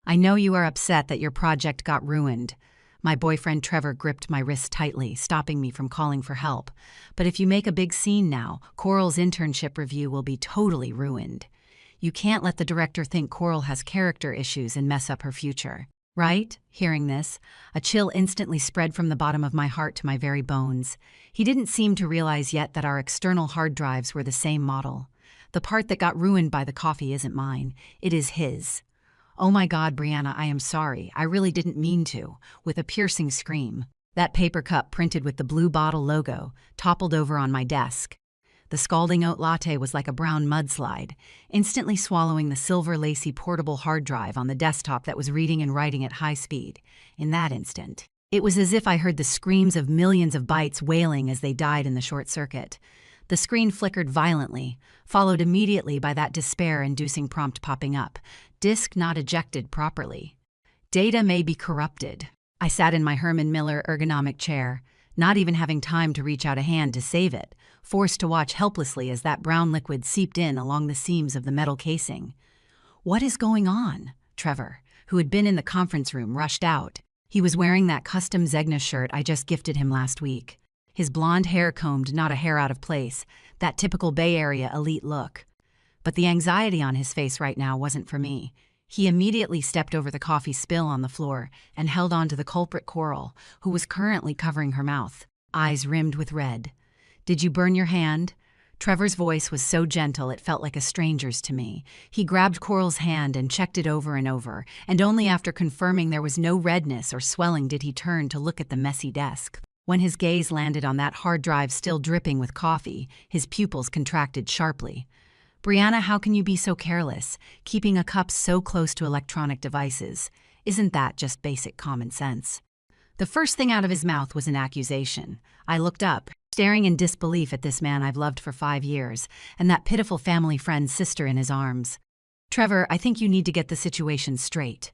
I know you are upset that your project got ruined. My boyfriend Trevor gripped my wrist tightly, stopping me from calling for help. But if you make a big scene now, Coral's internship review will be totally ruined. You can't let the director think Coral has character issues and mess up her future. Right? Hearing this, a chill instantly spread from the bottom of my heart to my very bones. He didn't seem to realize yet that our external hard drives were the same model. The part that got ruined by the coffee isn't mine. It is his. "Oh my God, Brianna, I am sorry. I really didn't mean to," with a piercing scream. That paper cup printed with the blue bottle logo toppled over on my desk. The scalding oat latte was like a brown mudslide, instantly swallowing the silver lacy portable hard drive on the desktop that was reading and writing at high speed. In that instant, it was as if I heard the screams of millions of bytes wailing as they died in the short circuit. The screen flickered violently, followed immediately by that despair-inducing prompt popping up. "Disk not ejected properly. Data may be corrupted." I sat in my Herman Miller ergonomic chair, not even having time to reach out a hand to save it, forced to watch helplessly as that brown liquid seeped in along the seams of the metal casing. "What is going on?" Trevor, who had been in the conference room, rushed out. He was wearing that custom Zegna shirt I just gifted him last week. His blonde hair combed not a hair out of place, that typical Bay Area elite look. But the anxiety on his face right now wasn't for me. He immediately stepped over the coffee spill on the floor and held on to the culprit Coral, who was currently covering her mouth, eyes rimmed with red. "Did you burn your hand?" Trevor's voice was so gentle it felt like a stranger's to me. He grabbed Coral's hand and checked it over and over, and only after confirming there was no redness or swelling did he turn to look at the messy desk. When his gaze landed on that hard drive still dripping with coffee, his pupils contracted sharply. "Brianna, how can you be so careless, keeping a cup so close to electronic devices? Isn't that just basic common sense?" The first thing out of his mouth was an accusation. I looked up, staring in disbelief at this man I've loved for 5 years, and that pitiful family friend's sister in his arms. "Trevor, I think you need to get the situation straight."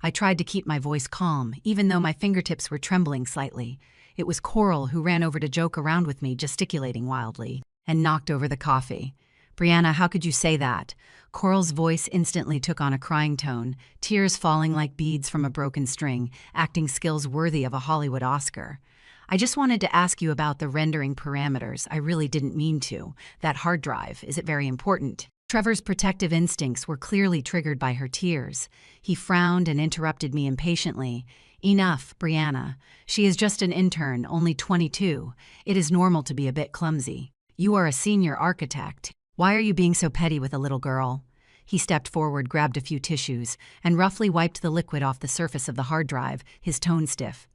I tried to keep my voice calm, even though my fingertips were trembling slightly. It was Coral who ran over to joke around with me, gesticulating wildly, and knocked over the coffee. "Brianna, how could you say that?" Coral's voice instantly took on a crying tone, tears falling like beads from a broken string, acting skills worthy of a Hollywood Oscar. "I just wanted to ask you about the rendering parameters. I really didn't mean to. That hard drive, is it very important?" Trevor's protective instincts were clearly triggered by her tears. He frowned and interrupted me impatiently. "Enough, Brianna. She is just an intern, only 22. It is normal to be a bit clumsy. You are a senior architect. Why are you being so petty with a little girl?" He stepped forward, grabbed a few tissues, and roughly wiped the liquid off the surface of the hard drive, his tone stiff.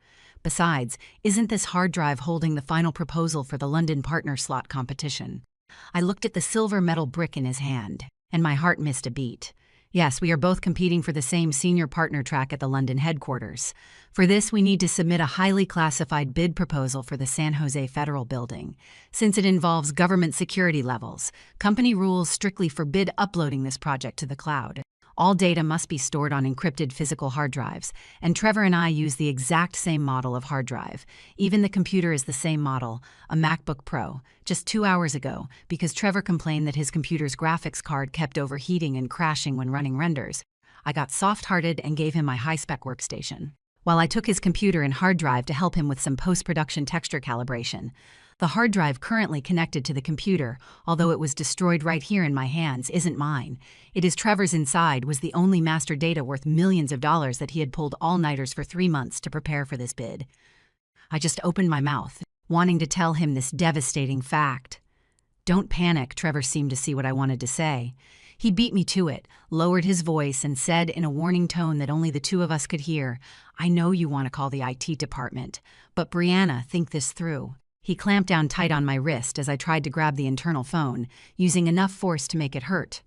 "Besides, isn't this hard drive holding the final proposal for the London partner slot competition?" I looked at the silver metal brick in his hand, and my heart missed a beat. "Yes, we are both competing for the same senior partner track at the London headquarters. For this, we need to submit a highly classified bid proposal for the San Jose Federal Building. Since it involves government security levels, company rules strictly forbid uploading this project to the cloud. All data must be stored on encrypted physical hard drives, and Trevor and I use the exact same model of hard drive. Even the computer is the same model, a MacBook Pro, just 2 hours ago, because Trevor complained that his computer's graphics card kept overheating and crashing when running renders. I got soft-hearted and gave him my high-spec workstation, while I took his computer and hard drive to help him with some post-production texture calibration. The hard drive currently connected to the computer, although it was destroyed right here in my hands, isn't mine. It is Trevor's. Inside was the only master data worth millions of dollars that he had pulled all-nighters for 3 months to prepare for this bid. I just opened my mouth, wanting to tell him this devastating fact. "Don't panic," Trevor seemed to see what I wanted to say. He beat me to it, lowered his voice, and said in a warning tone that only the two of us could hear, "I know you want to call the IT department, but Brianna, think this through." He clamped down tight on my wrist as I tried to grab the internal phone, using enough force to make it hurt.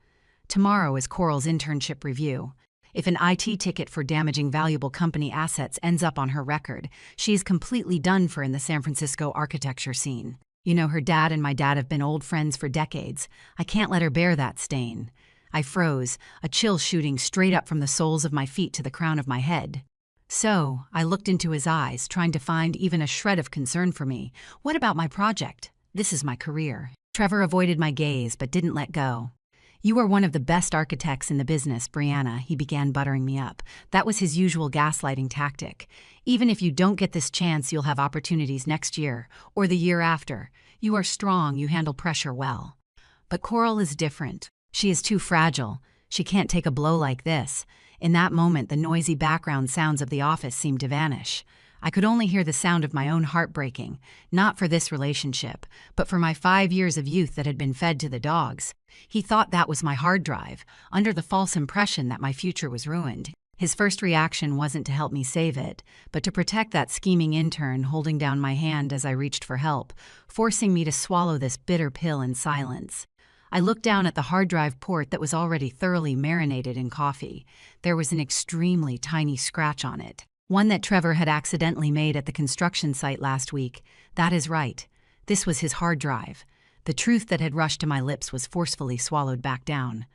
"Tomorrow is Coral's internship review. If an IT ticket for damaging valuable company assets ends up on her record, she is completely done for in the San Francisco architecture scene. You know, her dad and my dad have been old friends for decades. I can't let her bear that stain." I froze, a chill shooting straight up from the soles of my feet to the crown of my head. So, I looked into his eyes, trying to find even a shred of concern for me. "What about my project? This is my career." Trevor avoided my gaze but didn't let go. "You are one of the best architects in the business, Brianna," he began buttering me up. That was his usual gaslighting tactic. "Even if you don't get this chance, you'll have opportunities next year, or the year after. You are strong, you handle pressure well. But Coral is different. She is too fragile. She can't take a blow like this." In that moment, the noisy background sounds of the office seemed to vanish. I could only hear the sound of my own heart breaking, not for this relationship, but for my 5 years of youth that had been fed to the dogs. He thought that was my hard drive, under the false impression that my future was ruined. His first reaction wasn't to help me save it, but to protect that scheming intern holding down my hand as I reached for help, forcing me to swallow this bitter pill in silence. I looked down at the hard drive port that was already thoroughly marinated in coffee. There was an extremely tiny scratch on it, one that Trevor had accidentally made at the construction site last week. That is right. This was his hard drive. The truth that had rushed to my lips was forcefully swallowed back down.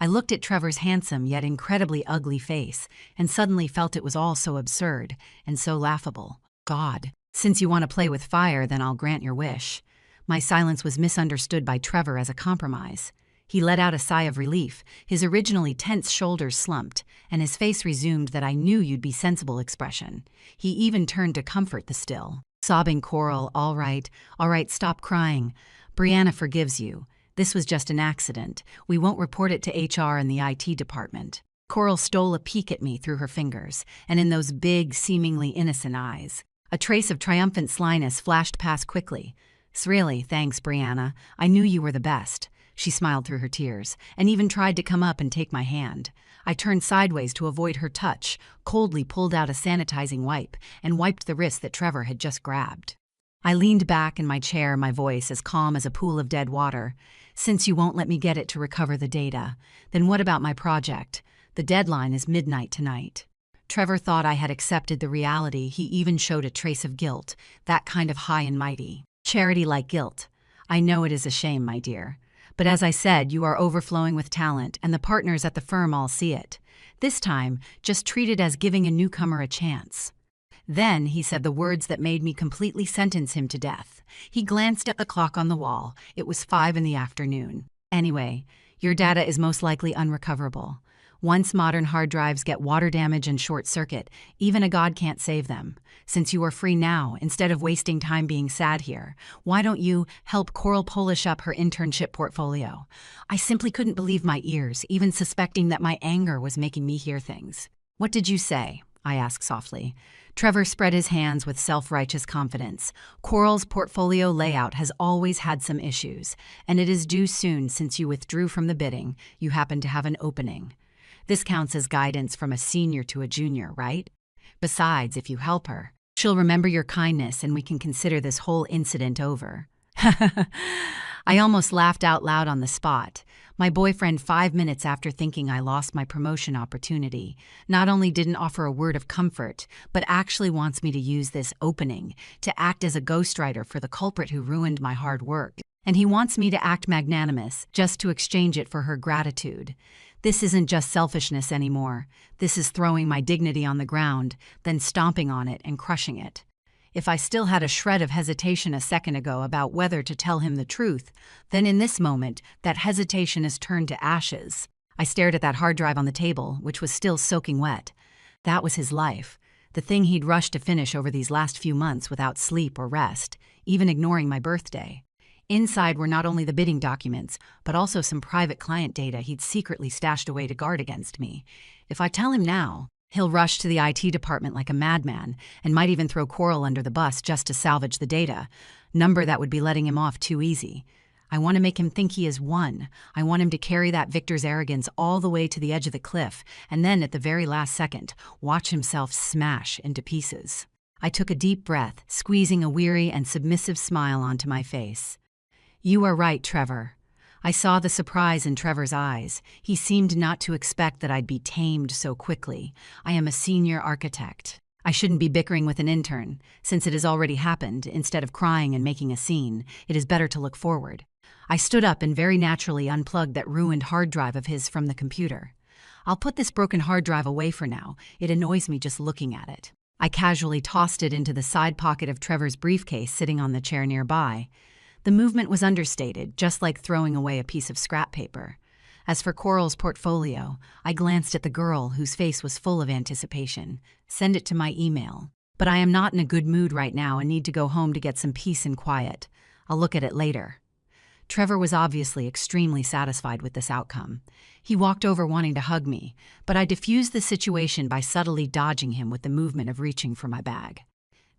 I looked at Trevor's handsome yet incredibly ugly face and suddenly felt it was all so absurd and so laughable. God, since you want to play with fire, then I'll grant your wish. My silence was misunderstood by Trevor as a compromise. He let out a sigh of relief, his originally tense shoulders slumped, and his face resumed that "I knew you'd be sensible" expression. He even turned to comfort the still sobbing Coral. All right, stop crying. Brianna forgives you. This was just an accident. We won't report it to HR and the IT department." Coral stole a peek at me through her fingers, and in those big, seemingly innocent eyes, a trace of triumphant slyness flashed past quickly. "Really, thanks, Brianna. I knew you were the best." She smiled through her tears, and even tried to come up and take my hand. I turned sideways to avoid her touch, coldly pulled out a sanitizing wipe, and wiped the wrist that Trevor had just grabbed. I leaned back in my chair, my voice as calm as a pool of dead water. "Since you won't let me get it to recover the data, then what about my project? The deadline is midnight tonight." Trevor thought I had accepted the reality. He even showed a trace of guilt, that kind of high and mighty, charity-like guilt. "I know it is a shame, my dear. But as I said, you are overflowing with talent, and the partners at the firm all see it. This time, just treat it as giving a newcomer a chance." Then he said the words that made me completely sentence him to death. He glanced at the clock on the wall. It was 5 in the afternoon. "Anyway, your data is most likely unrecoverable. Once modern hard drives get water damage and short circuit, even a god can't save them. Since you are free now, instead of wasting time being sad here, why don't you help Coral polish up her internship portfolio?" I simply couldn't believe my ears, even suspecting that my anger was making me hear things. "What did you say?" I asked softly. Trevor spread his hands with self-righteous confidence. "Coral's portfolio layout has always had some issues, and it is due soon. Since you withdrew from the bidding, you happen to have an opening. This counts as guidance from a senior to a junior, right? Besides, if you help her, she'll remember your kindness and we can consider this whole incident over." I almost laughed out loud on the spot. My boyfriend, 5 minutes after thinking I lost my promotion opportunity, not only didn't offer a word of comfort, but actually wants me to use this opening to act as a ghostwriter for the culprit who ruined my hard work. And he wants me to act magnanimous just to exchange it for her gratitude. This isn't just selfishness anymore. This is throwing my dignity on the ground, then stomping on it and crushing it. If I still had a shred of hesitation a second ago about whether to tell him the truth, then in this moment, that hesitation is turned to ashes. I stared at that hard drive on the table, which was still soaking wet. That was his life, the thing he'd rushed to finish over these last few months without sleep or rest, even ignoring my birthday. Inside were not only the bidding documents, but also some private client data he'd secretly stashed away to guard against me. If I tell him now, he'll rush to the IT department like a madman and might even throw Coral under the bus just to salvage the data, number that would be letting him off too easy. I want to make him think he is won. I want him to carry that victor's arrogance all the way to the edge of the cliff, and then at the very last second, watch himself smash into pieces. I took a deep breath, squeezing a weary and submissive smile onto my face. "You are right, Trevor." I saw the surprise in Trevor's eyes. He seemed not to expect that I'd be tamed so quickly. "I am a senior architect. I shouldn't be bickering with an intern. Since it has already happened, instead of crying and making a scene, it is better to look forward." I stood up and very naturally unplugged that ruined hard drive of his from the computer. "I'll put this broken hard drive away for now. It annoys me just looking at it." I casually tossed it into the side pocket of Trevor's briefcase sitting on the chair nearby. The movement was understated, just like throwing away a piece of scrap paper. As for Coral's portfolio, I glanced at the girl whose face was full of anticipation. Send it to my email. But I am not in a good mood right now and need to go home to get some peace and quiet. I'll look at it later. Trevor was obviously extremely satisfied with this outcome. He walked over wanting to hug me, but I diffused the situation by subtly dodging him with the movement of reaching for my bag.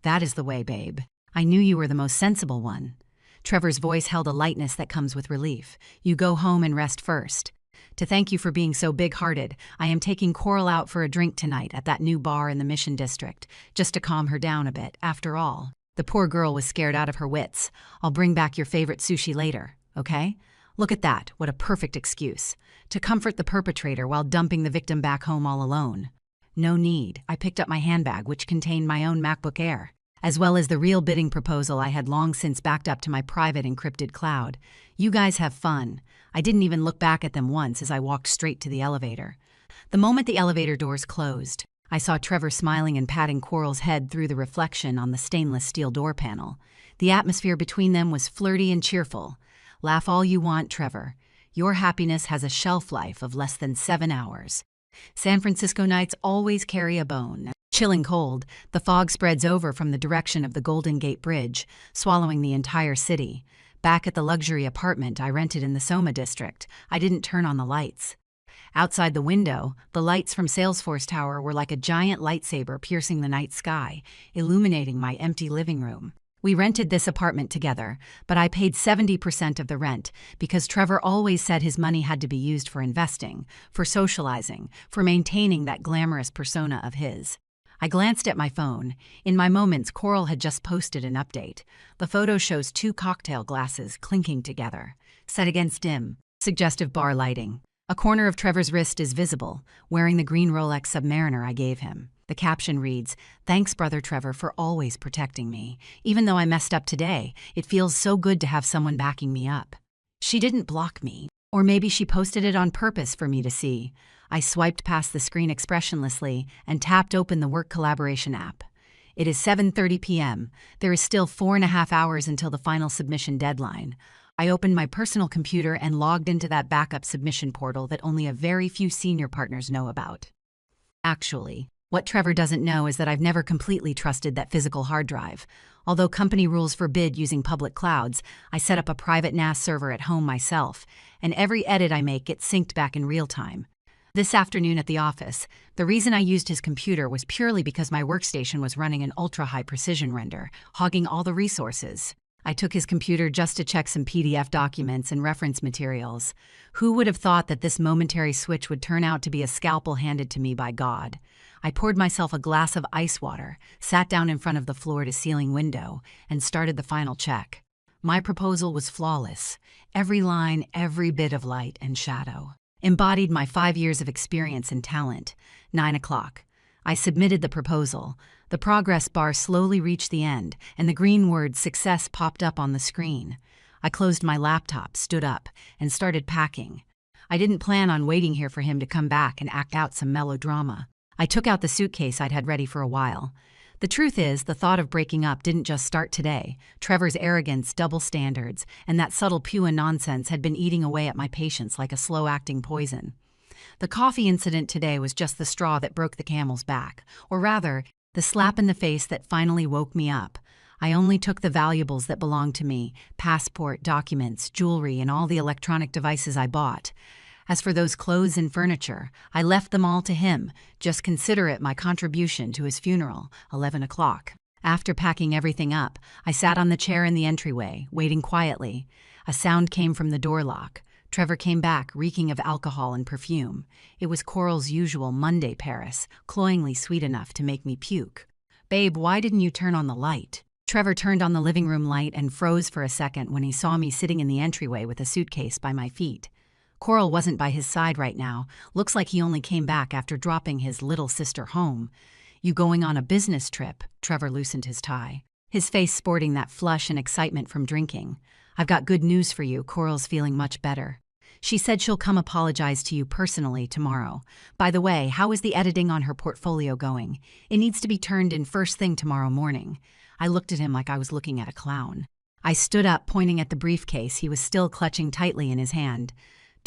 That is the way, babe. I knew you were the most sensible one. Trevor's voice held a lightness that comes with relief. You go home and rest first. To thank you for being so big-hearted, I am taking Coral out for a drink tonight at that new bar in the Mission District, just to calm her down a bit. After all, the poor girl was scared out of her wits. I'll bring back your favorite sushi later, okay? Look at that, what a perfect excuse. To comfort the perpetrator while dumping the victim back home all alone. No need. I picked up my handbag, which contained my own MacBook Air, as well as the real bidding proposal I had long since backed up to my private encrypted cloud. You guys have fun. I didn't even look back at them once as I walked straight to the elevator. The moment the elevator doors closed, I saw Trevor smiling and patting Coral's head through the reflection on the stainless steel door panel. The atmosphere between them was flirty and cheerful. Laugh all you want, Trevor. Your happiness has a shelf life of less than 7 hours. San Francisco nights always carry a bone. Chilling cold, the fog spreads over from the direction of the Golden Gate Bridge, swallowing the entire city. Back at the luxury apartment I rented in the Soma district, I didn't turn on the lights. Outside the window, the lights from Salesforce Tower were like a giant lightsaber piercing the night sky, illuminating my empty living room. We rented this apartment together, but I paid 70% of the rent because Trevor always said his money had to be used for investing, for socializing, for maintaining that glamorous persona of his. I glanced at my phone. In my moments, Coral had just posted an update. The photo shows 2 cocktail glasses clinking together, set against dim, suggestive bar lighting. A corner of Trevor's wrist is visible, wearing the green Rolex Submariner I gave him. The caption reads, "Thanks, brother Trevor, for always protecting me. Even though I messed up today, it feels so good to have someone backing me up." She didn't block me, or maybe she posted it on purpose for me to see. I swiped past the screen expressionlessly and tapped open the work collaboration app. It is 7:30 p.m. There is still 4.5 hours until the final submission deadline. I opened my personal computer and logged into that backup submission portal that only a very few senior partners know about. Actually, what Trevor doesn't know is that I've never completely trusted that physical hard drive. Although company rules forbid using public clouds, I set up a private NAS server at home myself, and every edit I make gets synced back in real time. This afternoon at the office, the reason I used his computer was purely because my workstation was running an ultra-high precision render, hogging all the resources. I took his computer just to check some PDF documents and reference materials. Who would have thought that this momentary switch would turn out to be a scalpel handed to me by God? I poured myself a glass of ice water, sat down in front of the floor-to-ceiling window, and started the final check. My proposal was flawless. Every line, every bit of light and shadow embodied my 5 years of experience and talent. 9 o'clock. I submitted the proposal. The progress bar slowly reached the end, and the green word "success" popped up on the screen. I closed my laptop, stood up, and started packing. I didn't plan on waiting here for him to come back and act out some melodrama. I took out the suitcase I'd had ready for a while. The truth is, the thought of breaking up didn't just start today. Trevor's arrogance, double standards, and that subtle pure nonsense had been eating away at my patience like a slow-acting poison. The coffee incident today was just the straw that broke the camel's back, or rather, the slap in the face that finally woke me up. I only took the valuables that belonged to me: passport, documents, jewelry, and all the electronic devices I bought. As for those clothes and furniture, I left them all to him. Just consider it my contribution to his funeral. 11 o'clock. After packing everything up, I sat on the chair in the entryway, waiting quietly. A sound came from the door lock. Trevor came back, reeking of alcohol and perfume. It was Coral's usual Monday Paris, cloyingly sweet enough to make me puke. "Babe, why didn't you turn on the light?" Trevor turned on the living room light and froze for a second when he saw me sitting in the entryway with a suitcase by my feet. Coral wasn't by his side right now. Looks like he only came back after dropping his little sister home. "You going on a business trip?" Trevor loosened his tie, his face sporting that flush and excitement from drinking. "I've got good news for you. Coral's feeling much better. She said she'll come apologize to you personally tomorrow. By the way, how is the editing on her portfolio going? It needs to be turned in first thing tomorrow morning." I looked at him like I was looking at a clown. I stood up, pointing at the briefcase he was still clutching tightly in his hand.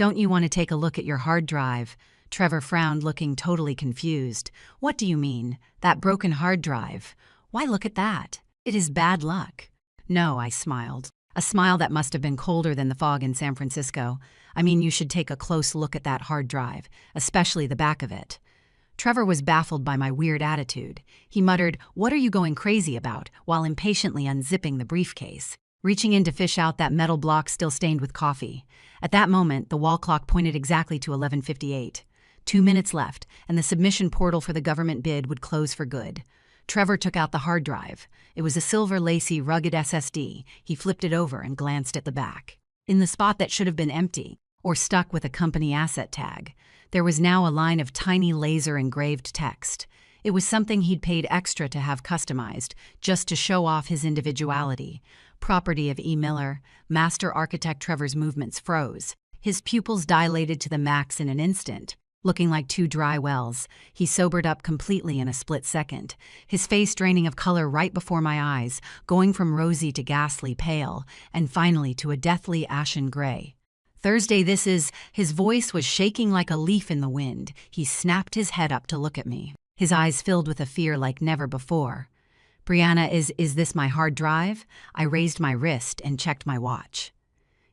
Don't you want to take a look at your hard drive? Trevor frowned, looking totally confused. What do you mean? That broken hard drive? Why, look at that. It is bad luck. No, I smiled. A smile that must have been colder than the fog in San Francisco. I mean, you should take a close look at that hard drive, especially the back of it. Trevor was baffled by my weird attitude. He muttered, "What are you going crazy about?" while impatiently unzipping the briefcase, reaching in to fish out that metal block still stained with coffee. At that moment, the wall clock pointed exactly to 11:58. 2 minutes left, and the submission portal for the government bid would close for good. Trevor took out the hard drive. It was a silver, lacy, rugged SSD. He flipped it over and glanced at the back. In the spot that should have been empty, or stuck with a company asset tag, there was now a line of tiny laser-engraved text. It was something he'd paid extra to have customized, just to show off his individuality. Property of E. Miller, master architect. Trevor's movements froze. His pupils dilated to the max in an instant. Looking like two dry wells, he sobered up completely in a split second, his face draining of color right before my eyes, going from rosy to ghastly pale, and finally to a deathly ashen gray. "Thursday this is..." His voice was shaking like a leaf in the wind. He snapped his head up to look at me, his eyes filled with a fear like never before. "Brianna, is this my hard drive?" I raised my wrist and checked my watch.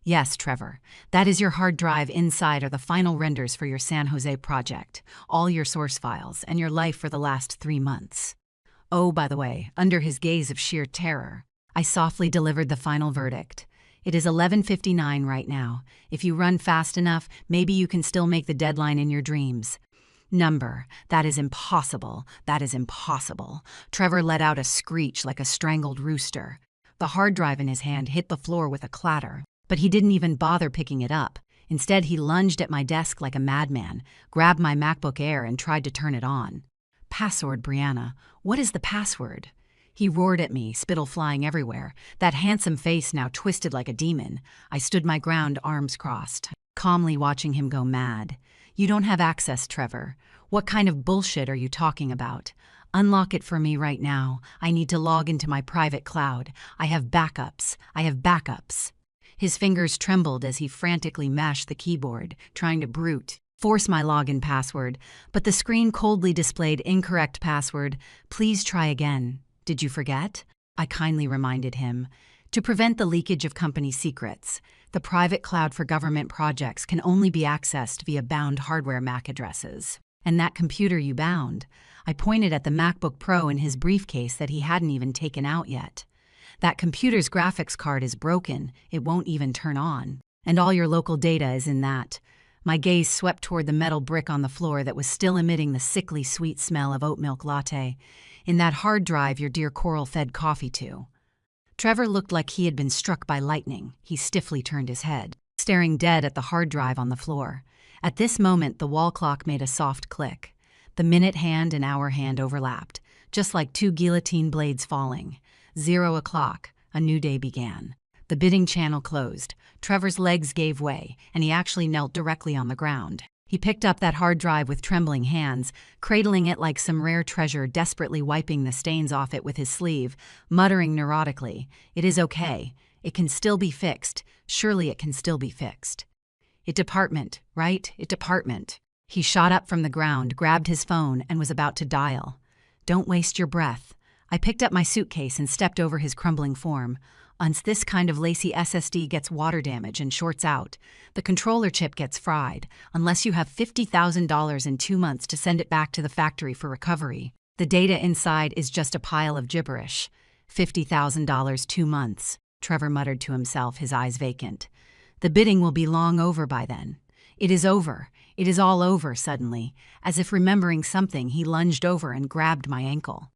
"Yes, Trevor, that is your hard drive. Inside are the final renders for your San Jose project, all your source files, and your life for the last 3 months. Oh, by the way," under his gaze of sheer terror, I softly delivered the final verdict. "It is 11:59 right now. If you run fast enough, maybe you can still make the deadline in your dreams." "Number, that is impossible. That is impossible." Trevor let out a screech like a strangled rooster. The hard drive in his hand hit the floor with a clatter. But he didn't even bother picking it up. Instead, he lunged at my desk like a madman, grabbed my MacBook Air and tried to turn it on. "Password, Brianna. What is the password?" He roared at me, spittle flying everywhere, that handsome face now twisted like a demon. I stood my ground, arms crossed, calmly watching him go mad. "You don't have access, Trevor. What kind of bullshit are you talking about? Unlock it for me right now. I need to log into my private cloud. I have backups. I have backups." His fingers trembled as he frantically mashed the keyboard, trying to brute force my login password, but the screen coldly displayed incorrect password. "Please try again. Did you forget?" I kindly reminded him. "To prevent the leakage of company secrets, the private cloud for government projects can only be accessed via bound hardware MAC addresses. And that computer you bound," I pointed at the MacBook Pro in his briefcase that he hadn't even taken out yet. "That computer's graphics card is broken. It won't even turn on. And all your local data is in that." My gaze swept toward the metal brick on the floor that was still emitting the sickly sweet smell of oat milk latte. "In that hard drive your dear Coral fed coffee to." Trevor looked like he had been struck by lightning. He stiffly turned his head, staring dead at the hard drive on the floor. At this moment, the wall clock made a soft click. The minute hand and hour hand overlapped, just like two guillotine blades falling. 0 o'clock, a new day began. The bidding channel closed. Trevor's legs gave way, and he actually knelt directly on the ground. He picked up that hard drive with trembling hands, cradling it like some rare treasure, desperately wiping the stains off it with his sleeve, muttering neurotically, "It is okay. It can still be fixed. Surely it can still be fixed. It department, right? It department." He shot up from the ground, grabbed his phone, and was about to dial. "Don't waste your breath." I picked up my suitcase and stepped over his crumbling form. "Once this kind of lacy SSD gets water damage and shorts out, the controller chip gets fried, unless you have $50,000 in 2 months to send it back to the factory for recovery. The data inside is just a pile of gibberish." $50,000 2 months, Trevor muttered to himself, his eyes vacant. "The bidding will be long over by then." "It is over. It is all over." Suddenly, as if remembering something, he lunged over and grabbed my ankle.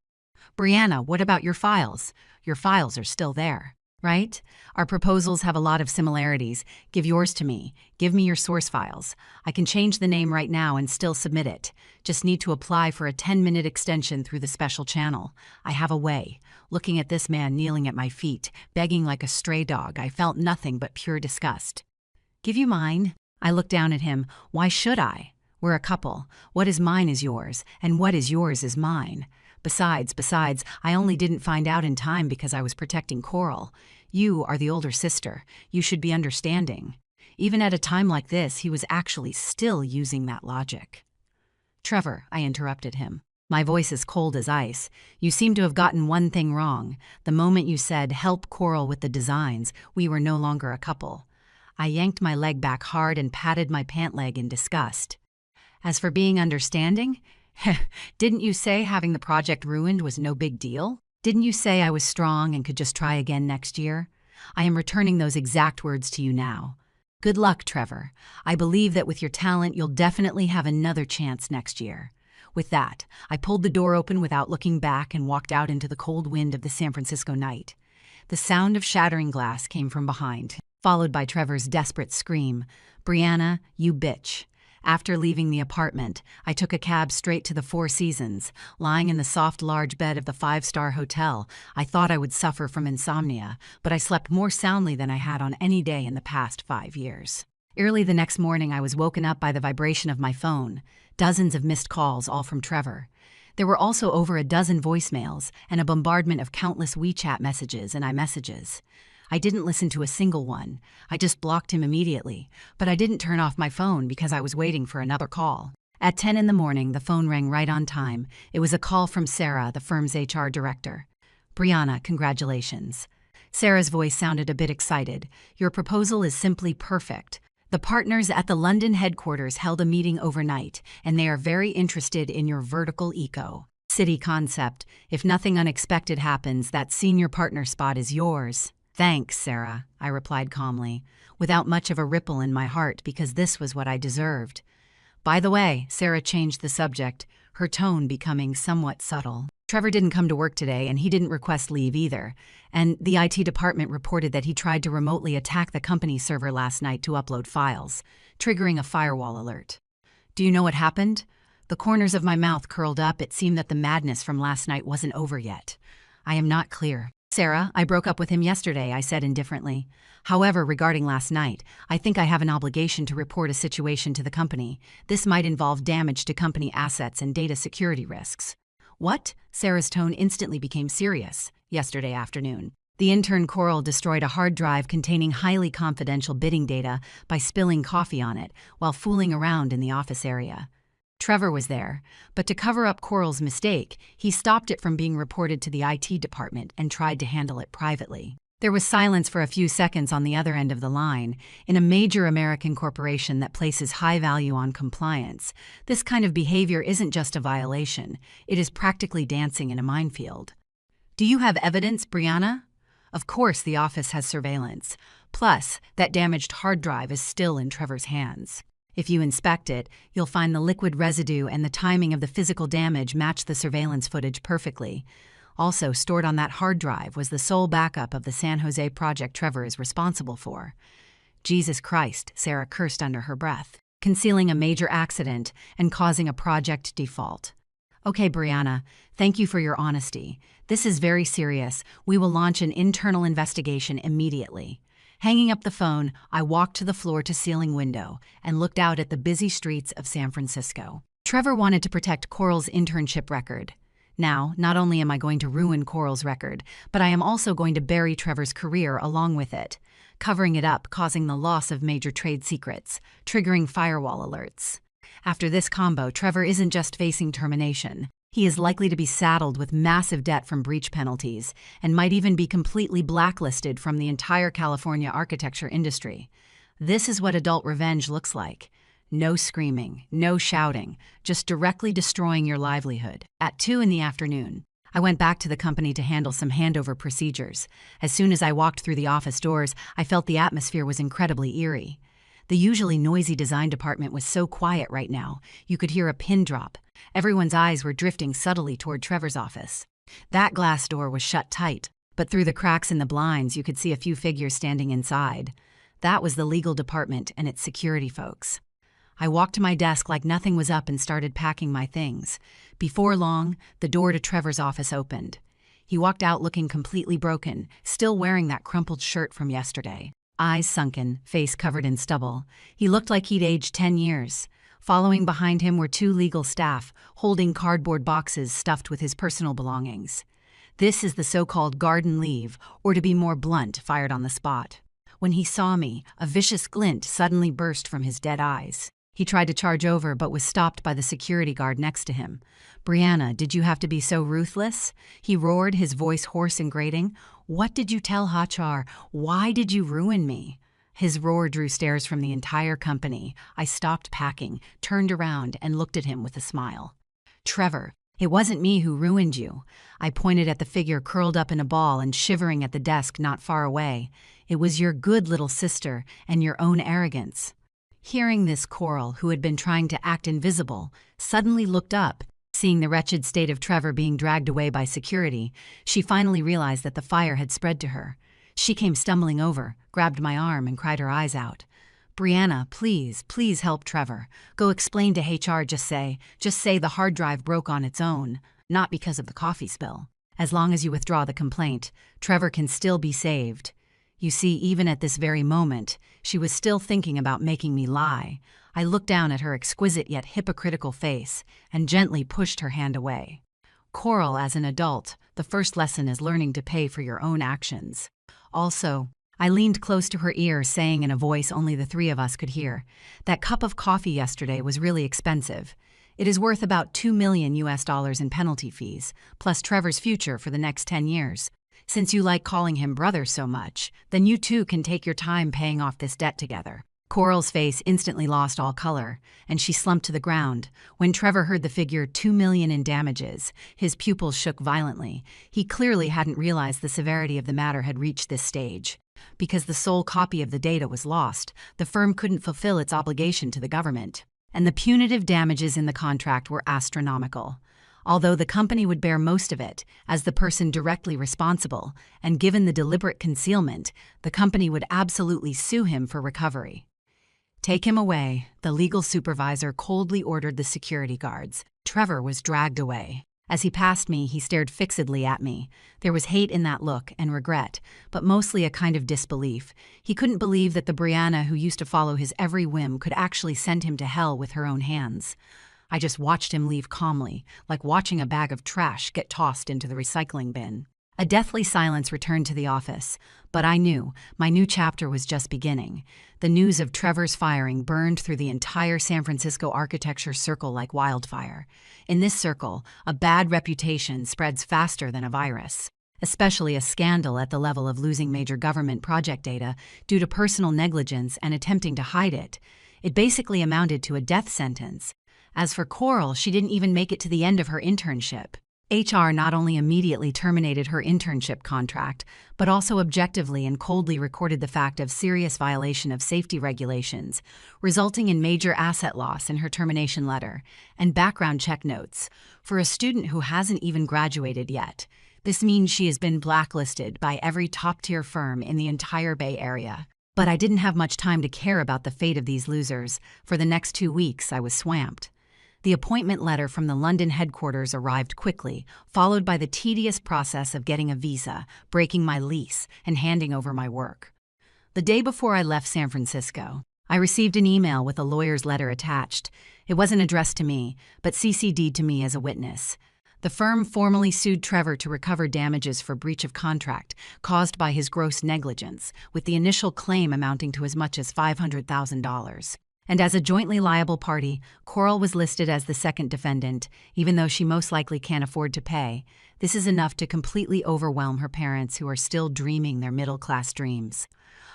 "Brianna, what about your files? Your files are still there, right? Our proposals have a lot of similarities. Give yours to me. Give me your source files. I can change the name right now and still submit it. Just need to apply for a 10-minute extension through the special channel. I have a way." Looking at this man kneeling at my feet, begging like a stray dog, I felt nothing but pure disgust. "Give you mine?" I looked down at him. "Why should I? We're a couple. What is mine is yours, and what is yours is mine. Besides, I only didn't find out in time because I was protecting Coral. You are the older sister. You should be understanding. Even at a time like this, he was actually still using that logic. "Trevor," I interrupted him. My voice as cold as ice. "You seem to have gotten one thing wrong. The moment you said, 'help Coral with the designs,' we were no longer a couple." I yanked my leg back hard and patted my pant leg in disgust. "As for being understanding, didn't you say having the project ruined was no big deal? Didn't you say I was strong and could just try again next year? I am returning those exact words to you now. Good luck, Trevor. I believe that with your talent, you'll definitely have another chance next year." With that, I pulled the door open without looking back and walked out into the cold wind of the San Francisco night. The sound of shattering glass came from behind, followed by Trevor's desperate scream, "Brianna, you bitch." After leaving the apartment, I took a cab straight to the Four Seasons. Lying in the soft, large bed of the five-star hotel, I thought I would suffer from insomnia, but I slept more soundly than I had on any day in the past 5 years. Early the next morning, I was woken up by the vibration of my phone. Dozens of missed calls, all from Trevor. There were also over a dozen voicemails and a bombardment of countless WeChat messages and iMessages. I didn't listen to a single one. I just blocked him immediately, but I didn't turn off my phone because I was waiting for another call. At 10 in the morning, the phone rang right on time. It was a call from Sarah, the firm's HR director. "Brianna, congratulations." Sarah's voice sounded a bit excited. "Your proposal is simply perfect. The partners at the London headquarters held a meeting overnight, and they are very interested in your vertical eco-city concept. If nothing unexpected happens, that senior partner spot is yours." "Thanks, Sarah," I replied calmly, without much of a ripple in my heart because this was what I deserved. "By the way," Sarah changed the subject, her tone becoming somewhat subtle. "Trevor didn't come to work today and he didn't request leave either. And the IT department reported that he tried to remotely attack the company server last night to upload files, triggering a firewall alert." "Do you know what happened?" The corners of my mouth curled up. It seemed that the madness from last night wasn't over yet. "I am not clear." "Sarah, I broke up with him yesterday," I said indifferently. "However, regarding last night, I think I have an obligation to report a situation to the company. This might involve damage to company assets and data security risks." "What?" Sarah's tone instantly became serious. "Yesterday afternoon, the intern Coral destroyed a hard drive containing highly confidential bidding data by spilling coffee on it while fooling around in the office area. Trevor was there, but to cover up Coral's mistake, he stopped it from being reported to the IT department and tried to handle it privately." There was silence for a few seconds on the other end of the line. In a major American corporation that places high value on compliance, this kind of behavior isn't just a violation, it is practically dancing in a minefield. "Do you have evidence, Brianna?" "Of course the office has surveillance. Plus, that damaged hard drive is still in Trevor's hands. If you inspect it, you'll find the liquid residue and the timing of the physical damage match the surveillance footage perfectly. Also, stored on that hard drive was the sole backup of the San Jose project Trevor is responsible for." "Jesus Christ," Sarah cursed under her breath. "Concealing a major accident and causing a project default." "Okay, Brianna, thank you for your honesty. This is very serious. We will launch an internal investigation immediately." Hanging up the phone, I walked to the floor-to-ceiling window and looked out at the busy streets of San Francisco. Trevor wanted to protect Coral's internship record. Now, not only am I going to ruin Coral's record, but I am also going to bury Trevor's career along with it, covering it up, causing the loss of major trade secrets, triggering firewall alerts. After this combo, Trevor isn't just facing termination. He is likely to be saddled with massive debt from breach penalties and might even be completely blacklisted from the entire California architecture industry. This is what adult revenge looks like. No screaming, no shouting, just directly destroying your livelihood. At 2 in the afternoon, I went back to the company to handle some handover procedures. As soon as I walked through the office doors, I felt the atmosphere was incredibly eerie. The usually noisy design department was so quiet right now, you could hear a pin drop. Everyone's eyes were drifting subtly toward Trevor's office. That glass door was shut tight, but through the cracks in the blinds you could see a few figures standing inside. That was the legal department and its security folks. I walked to my desk like nothing was up and started packing my things. Before long, the door to Trevor's office opened. He walked out looking completely broken, still wearing that crumpled shirt from yesterday. Eyes sunken, face covered in stubble. He looked like he'd aged 10 years. Following behind him were 2 legal staff, holding cardboard boxes stuffed with his personal belongings. This is the so-called garden leave, or to be more blunt, fired on the spot. When he saw me, a vicious glint suddenly burst from his dead eyes. He tried to charge over but was stopped by the security guard next to him. "Brianna, did you have to be so ruthless?" He roared, his voice hoarse and grating. "What did you tell Hachar? Why did you ruin me?" His roar drew stares from the entire company. I stopped packing, turned around, and looked at him with a smile. "Trevor, it wasn't me who ruined you." I pointed at the figure curled up in a ball and shivering at the desk not far away. "It was your good little sister and your own arrogance." Hearing this, Coral, who had been trying to act invisible, suddenly looked up. Seeing the wretched state of Trevor being dragged away by security, she finally realized that the fire had spread to her. She came stumbling over, grabbed my arm, and cried her eyes out. "Brianna, please, please help Trevor. Go explain to HR, just say the hard drive broke on its own, not because of the coffee spill. As long as you withdraw the complaint, Trevor can still be saved." You see, even at this very moment, she was still thinking about making me lie. I looked down at her exquisite yet hypocritical face and gently pushed her hand away. "Coral, as an adult, the first lesson is learning to pay for your own actions. Also," I leaned close to her ear, saying in a voice only the three of us could hear, "that cup of coffee yesterday was really expensive. It is worth about $2 million in penalty fees, plus Trevor's future for the next 10 years. Since you like calling him brother so much, then you two can take your time paying off this debt together." Coral's face instantly lost all color, and she slumped to the ground. When Trevor heard the figure $2 million in damages, his pupils shook violently. He clearly hadn't realized the severity of the matter had reached this stage. Because the sole copy of the data was lost, the firm couldn't fulfill its obligation to the government. And the punitive damages in the contract were astronomical. Although the company would bear most of it, as the person directly responsible, and given the deliberate concealment, the company would absolutely sue him for recovery. "Take him away," the legal supervisor coldly ordered the security guards. Trevor was dragged away. As he passed me, he stared fixedly at me. There was hate in that look and regret, but mostly a kind of disbelief. He couldn't believe that the Brianna who used to follow his every whim could actually send him to hell with her own hands. I just watched him leave calmly, like watching a bag of trash get tossed into the recycling bin. A deathly silence returned to the office, but I knew my new chapter was just beginning. The news of Trevor's firing burned through the entire San Francisco architecture circle like wildfire. In this circle, a bad reputation spreads faster than a virus, especially a scandal at the level of losing major government project data due to personal negligence and attempting to hide it. It basically amounted to a death sentence. As for Coral, she didn't even make it to the end of her internship. HR not only immediately terminated her internship contract, but also objectively and coldly recorded the fact of serious violation of safety regulations, resulting in major asset loss in her termination letter and background check notes. For a student who hasn't even graduated yet, this means she has been blacklisted by every top-tier firm in the entire Bay Area. But I didn't have much time to care about the fate of these losers. For the next 2 weeks, I was swamped. The appointment letter from the London headquarters arrived quickly, followed by the tedious process of getting a visa, breaking my lease, and handing over my work. The day before I left San Francisco, I received an email with a lawyer's letter attached. It wasn't addressed to me, but CC'd to me as a witness. The firm formally sued Trevor to recover damages for breach of contract caused by his gross negligence, with the initial claim amounting to as much as $500,000. And as a jointly liable party, Coral was listed as the second defendant, even though she most likely can't afford to pay. This is enough to completely overwhelm her parents, who are still dreaming their middle-class dreams.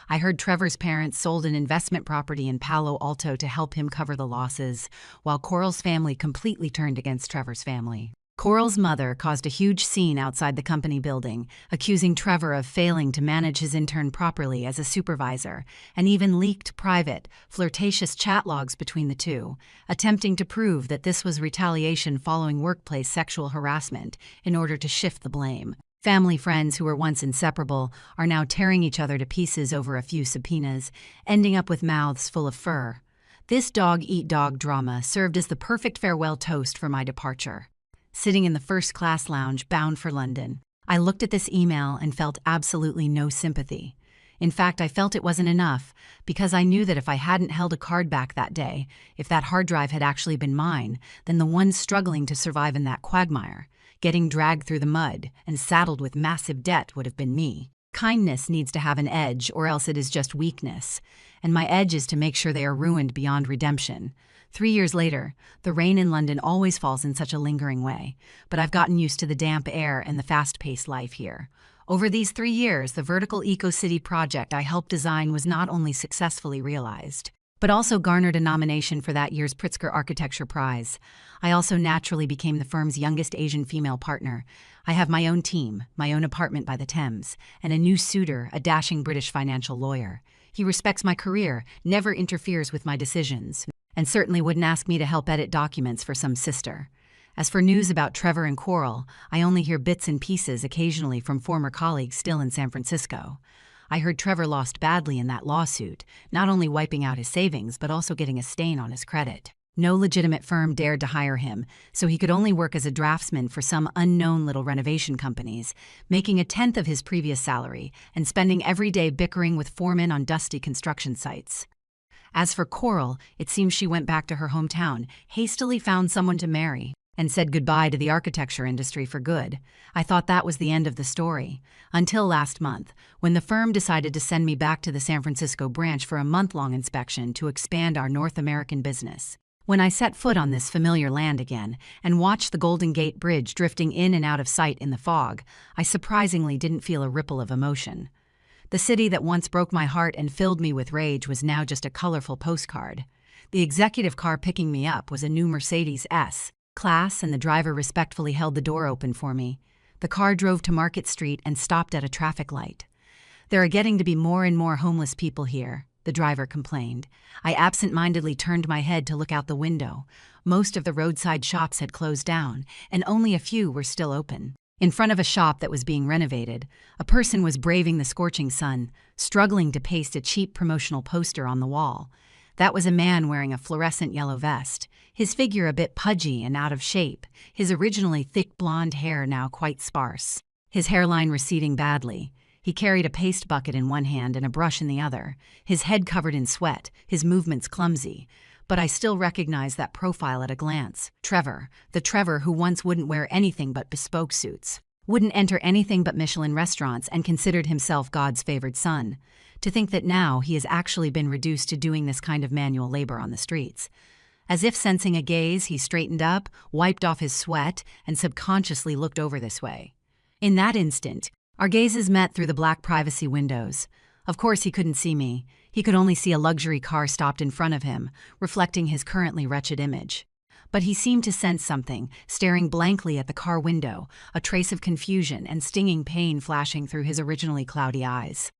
I heard Trevor's parents sold an investment property in Palo Alto to help him cover the losses, while Coral's family completely turned against Trevor's family. Coral's mother caused a huge scene outside the company building, accusing Trevor of failing to manage his intern properly as a supervisor, and even leaked private, flirtatious chat logs between the two, attempting to prove that this was retaliation following workplace sexual harassment in order to shift the blame. Family friends who were once inseparable are now tearing each other to pieces over a few subpoenas, ending up with mouths full of fur. This dog-eat-dog drama served as the perfect farewell toast for my departure. Sitting in the first-class lounge bound for London, I looked at this email and felt absolutely no sympathy. In fact, I felt it wasn't enough, because I knew that if I hadn't held a card back that day, if that hard drive had actually been mine, then the one struggling to survive in that quagmire, getting dragged through the mud and saddled with massive debt, would have been me. Kindness needs to have an edge, or else it is just weakness. And my edge is to make sure they are ruined beyond redemption. 3 years later, the rain in London always falls in such a lingering way, but I've gotten used to the damp air and the fast-paced life here. Over these 3 years, the vertical eco-city project I helped design was not only successfully realized, but also garnered a nomination for that year's Pritzker Architecture Prize. I also naturally became the firm's youngest Asian female partner. I have my own team, my own apartment by the Thames, and a new suitor, a dashing British financial lawyer. He respects my career, never interferes with my decisions, and certainly wouldn't ask me to help edit documents for some sister. As for news about Trevor and Coral, I only hear bits and pieces occasionally from former colleagues still in San Francisco. I heard Trevor lost badly in that lawsuit, not only wiping out his savings but also getting a stain on his credit. No legitimate firm dared to hire him, so he could only work as a draftsman for some unknown little renovation companies, making 1/10 of his previous salary and spending every day bickering with foremen on dusty construction sites. As for Coral, it seems she went back to her hometown, hastily found someone to marry, and said goodbye to the architecture industry for good. I thought that was the end of the story. Until last month, when the firm decided to send me back to the San Francisco branch for a month-long inspection to expand our North American business. When I set foot on this familiar land again and watched the Golden Gate Bridge drifting in and out of sight in the fog, I surprisingly didn't feel a ripple of emotion. The city that once broke my heart and filled me with rage was now just a colorful postcard. The executive car picking me up was a new Mercedes S-Class, and the driver respectfully held the door open for me. The car drove to Market Street and stopped at a traffic light. "There are getting to be more and more homeless people here," the driver complained. I absent-mindedly turned my head to look out the window. Most of the roadside shops had closed down, and only a few were still open. In front of a shop that was being renovated, a person was braving the scorching sun, struggling to paste a cheap promotional poster on the wall. That was a man wearing a fluorescent yellow vest, his figure a bit pudgy and out of shape, his originally thick blonde hair now quite sparse, his hairline receding badly. He carried a paste bucket in one hand and a brush in the other, his head covered in sweat, his movements clumsy. But I still recognized that profile at a glance. Trevor, the Trevor who once wouldn't wear anything but bespoke suits, wouldn't enter anything but Michelin restaurants, and considered himself God's favored son. To think that now he has actually been reduced to doing this kind of manual labor on the streets. As if sensing a gaze, he straightened up, wiped off his sweat, and subconsciously looked over this way. In that instant, our gazes met through the black privacy windows. Of course he couldn't see me. He could only see a luxury car stopped in front of him, reflecting his currently wretched image. But he seemed to sense something, staring blankly at the car window, a trace of confusion and stinging pain flashing through his originally cloudy eyes.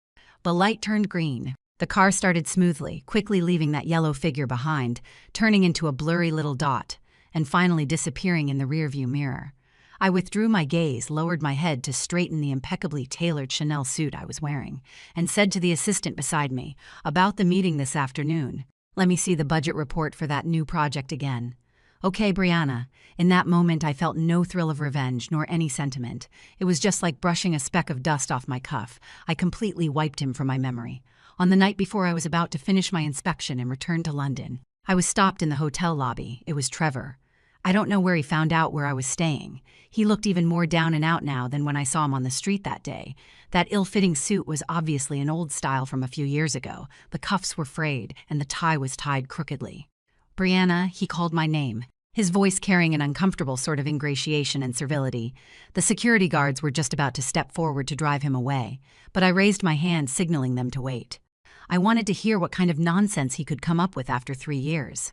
The light turned green. The car started smoothly, quickly leaving that yellow figure behind, turning into a blurry little dot, and finally disappearing in the rearview mirror. I withdrew my gaze, lowered my head to straighten the impeccably tailored Chanel suit I was wearing, and said to the assistant beside me, "About the meeting this afternoon. Let me see the budget report for that new project again." "Okay, Brianna." In that moment I felt no thrill of revenge nor any sentiment. It was just like brushing a speck of dust off my cuff. I completely wiped him from my memory. On the night before I was about to finish my inspection and return to London, I was stopped in the hotel lobby. It was Trevor. I don't know where he found out where I was staying. He looked even more down and out now than when I saw him on the street that day. That ill-fitting suit was obviously an old style from a few years ago. The cuffs were frayed, and the tie was tied crookedly. "Brianna," he called my name, his voice carrying an uncomfortable sort of ingratiation and servility. The security guards were just about to step forward to drive him away, but I raised my hand, signaling them to wait. I wanted to hear what kind of nonsense he could come up with after 3 years.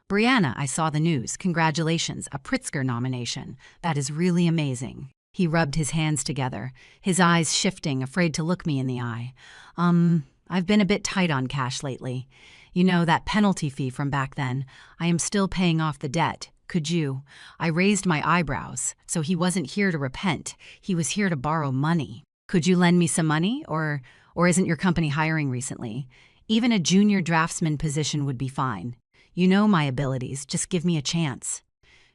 "Brianna, I saw the news. Congratulations, a Pritzker nomination. That is really amazing." He rubbed his hands together, his eyes shifting, afraid to look me in the eye. I've been a bit tight on cash lately. You know, that penalty fee from back then. I am still paying off the debt. Could you?" I raised my eyebrows. So he wasn't here to repent. He was here to borrow money. "Could you lend me some money? Or isn't your company hiring recently? Even a junior draftsman position would be fine. You know my abilities, just give me a chance."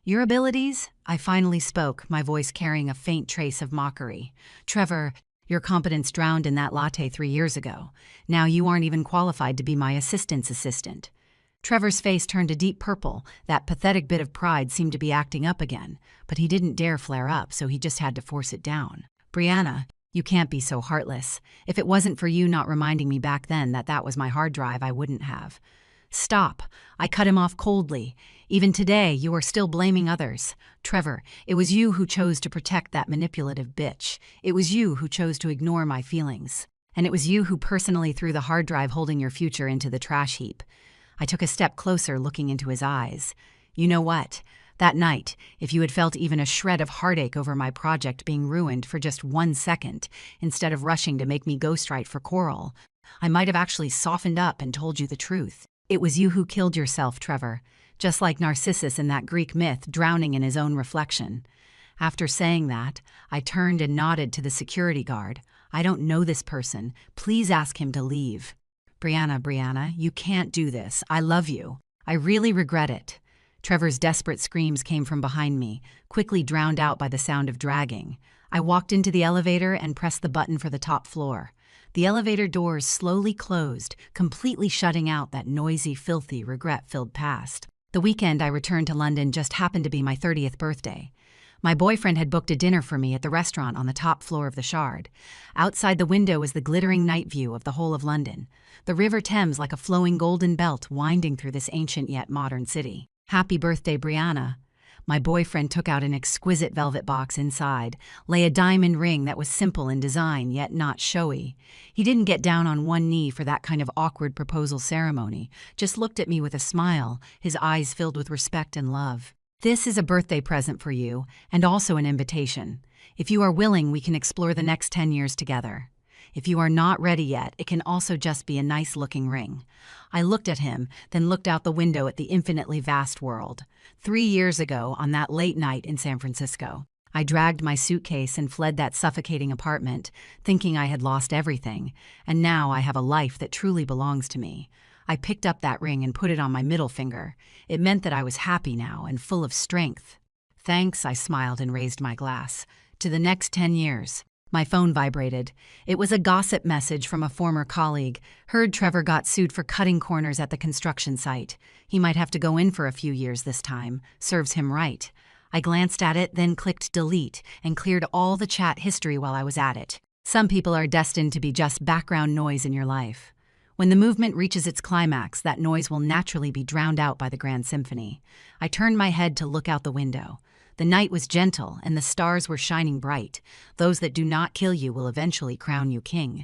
"Your abilities?" I finally spoke, my voice carrying a faint trace of mockery. "Trevor, your competence drowned in that latte 3 years ago. Now you aren't even qualified to be my assistant's assistant." Trevor's face turned a deep purple. That pathetic bit of pride seemed to be acting up again, but he didn't dare flare up, so he just had to force it down. "Brianna, You can't be so heartless. If it wasn't for you not reminding me back then that that was my hard drive, I wouldn't have. Stop. I cut him off coldly. Even today, you are still blaming others. Trevor, it was you who chose to protect that manipulative bitch. It was you who chose to ignore my feelings. And it was you who personally threw the hard drive holding your future into the trash heap. I took a step closer, looking into his eyes. You know what? That night, if you had felt even a shred of heartache over my project being ruined for just 1 second, instead of rushing to make me ghostwrite for Coral, I might have actually softened up and told you the truth. It was you who killed yourself, Trevor, just like Narcissus in that Greek myth drowning in his own reflection. After saying that, I turned and nodded to the security guard. I don't know this person. Please ask him to leave. Brianna, you can't do this. I love you. I really regret it. Trevor's desperate screams came from behind me, quickly drowned out by the sound of dragging. I walked into the elevator and pressed the button for the top floor. The elevator doors slowly closed, completely shutting out that noisy, filthy, regret-filled past. The weekend I returned to London just happened to be my 30th birthday. My boyfriend had booked a dinner for me at the restaurant on the top floor of the Shard. Outside the window was the glittering night view of the whole of London, the River Thames like a flowing golden belt winding through this ancient yet modern city. Happy birthday, Brianna. My boyfriend took out an exquisite velvet box. Inside lay a diamond ring that was simple in design yet not showy. He didn't get down on one knee for that kind of awkward proposal ceremony, just looked at me with a smile, his eyes filled with respect and love. This is a birthday present for you, and also an invitation. If you are willing, we can explore the next 10 years together. If you are not ready yet, it can also just be a nice-looking ring. I looked at him, then looked out the window at the infinitely vast world. 3 years ago, on that late night in San Francisco, I dragged my suitcase and fled that suffocating apartment, thinking I had lost everything, and now I have a life that truly belongs to me. I picked up that ring and put it on my middle finger. It meant that I was happy now and full of strength. Thanks, I smiled and raised my glass. To the next 10 years. My phone vibrated. It was a gossip message from a former colleague. Heard Trevor got sued for cutting corners at the construction site. He might have to go in for a few years this time. Serves him right. I glanced at it, then clicked delete and cleared all the chat history while I was at it. Some people are destined to be just background noise in your life. When the movement reaches its climax, that noise will naturally be drowned out by the grand symphony. I turned my head to look out the window. The night was gentle, and the stars were shining bright. Those that do not kill you will eventually crown you king.